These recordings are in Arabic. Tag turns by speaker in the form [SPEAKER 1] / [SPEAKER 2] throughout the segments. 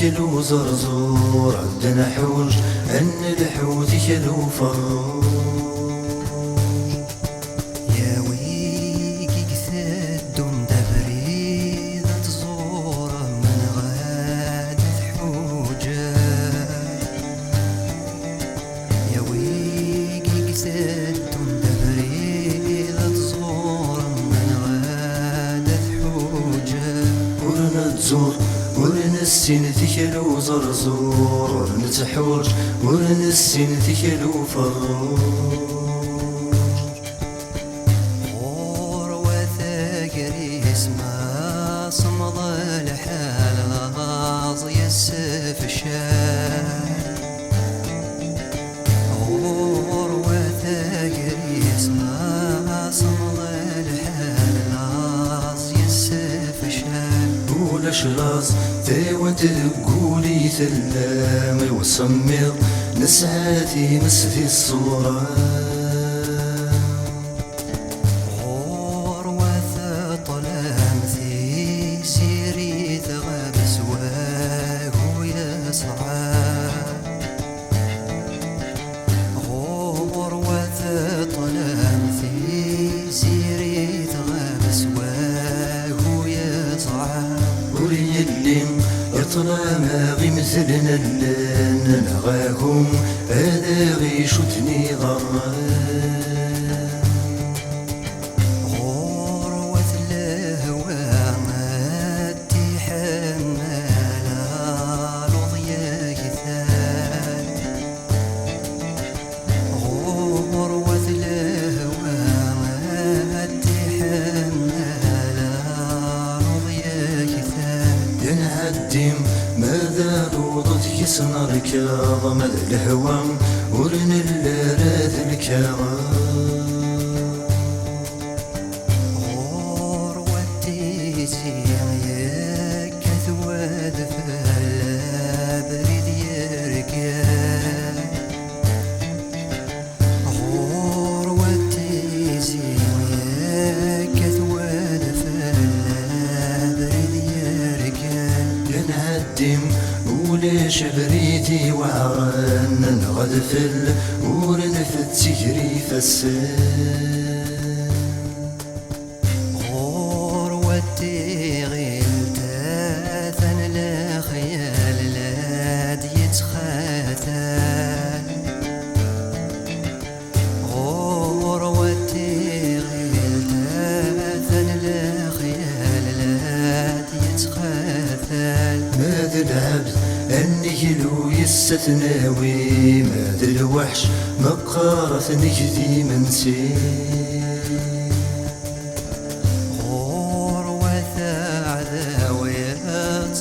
[SPEAKER 1] كلو زرزور عندنا حوج أن الحوت كلو فروج.
[SPEAKER 2] يا ويكي كثدون دبري ذات زورة من غادة حوجة. يا ويكي كثدون دبري ذات زورة من غادة حوجة.
[SPEAKER 1] ورنا تزور ورنا السين تكلو زرزور ورنا تحوج ورنا السين تكلو فروج.
[SPEAKER 2] اسمها صمد الحال غاضي السيف الشال. غروة ثقري اسمها صمد الحال غاضي السيف الشال.
[SPEAKER 1] ولا شراز وانت تقولي ثلامي وصمر نسعاتي مسفي الصورة. يطلع ما غي مثلنا اللان نغاهم هذا غي شتني غران.
[SPEAKER 2] غروة الهوى ما تحمل لضيا كثال. غروة الهوى ما تحمل لضيا كثال.
[SPEAKER 1] ينهدم ماذا لوضت يسنى ركاض ماذا الهوى ورن الراث الكاغا.
[SPEAKER 2] غروة تيزيغ كثواد فلا بريد يركان. غروة تيزيغ كثواد فلا بريد يركان.
[SPEAKER 1] ينهدم ولا شبريتي وعران نغدفل ورنفت سجري فسان.
[SPEAKER 2] غروة تغيل تاثن لخيال لاد يتخاثل. غروة تغيل تاثن لخيال لاد يتخاثل.
[SPEAKER 1] ماذا العبد أني لو يستثناوي ماذا الوحش مقارث نجدي منسي.
[SPEAKER 2] غروة عذاوية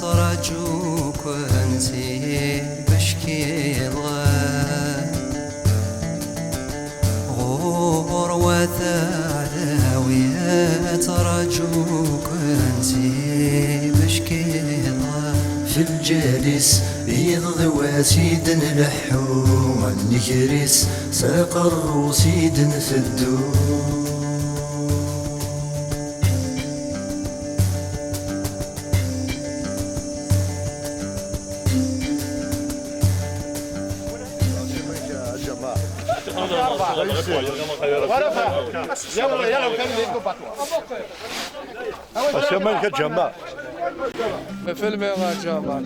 [SPEAKER 2] ترجوك انتي بشكي ضغان. غروة عذاوية ترجوك انتي بشكي ضغان.
[SPEAKER 1] في الجالس يضوى سيد لحو والنكرس ساق الروسيد ثدو.
[SPEAKER 3] الشمال كجماعة
[SPEAKER 4] فيلم يا جماعة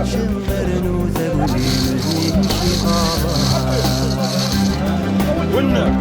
[SPEAKER 2] شمرن وتبوي من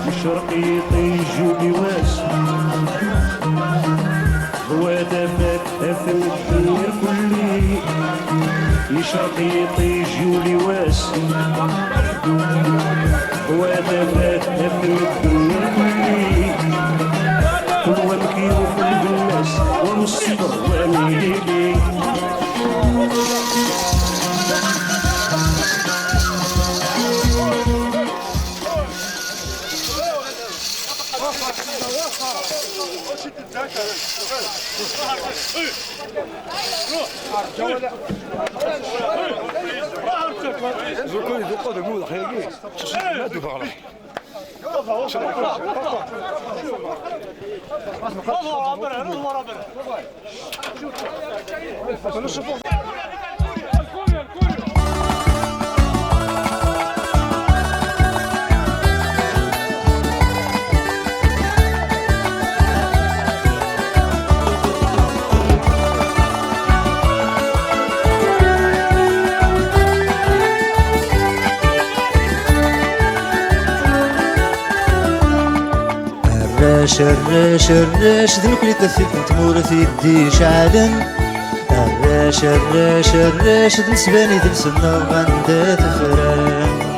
[SPEAKER 5] الشرقي طيجوني واش هو دفات أثر الخير كلي شقيطي جولي واس وهذا فات أفرد بالنبي ومكي وفرد الناس ومصطر وميلي
[SPEAKER 1] الراش الراش ذنك اللي تثيك تمورث يدي شعلن الراش ذنسباني ذنسنا غندا تفران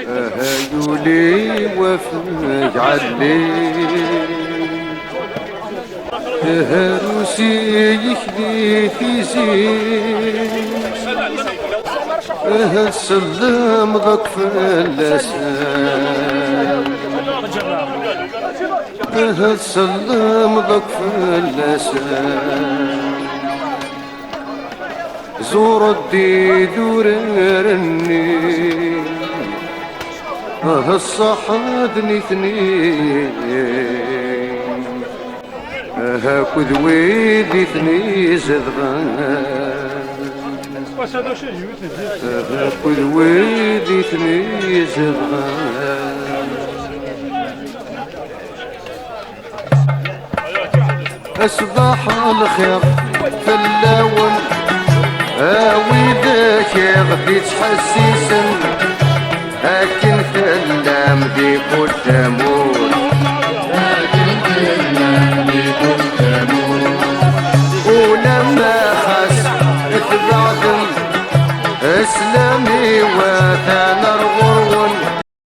[SPEAKER 6] هايولي وفاج علي هاروسي يخلي في زين هالسلام ضك فلسان هالسلام ضك فلسان زور الدي دورني هالصحادني اثنين هاكذ ويدي ثني زدغان هاكذ ويدي ثني زدغان أصبح الخير في اللون ويدك يغفي تحسيسا لكن كلام ديك والتامور لكن كلام ديك والتامور ولما خاس تبعدم اسلامي وثان الغرور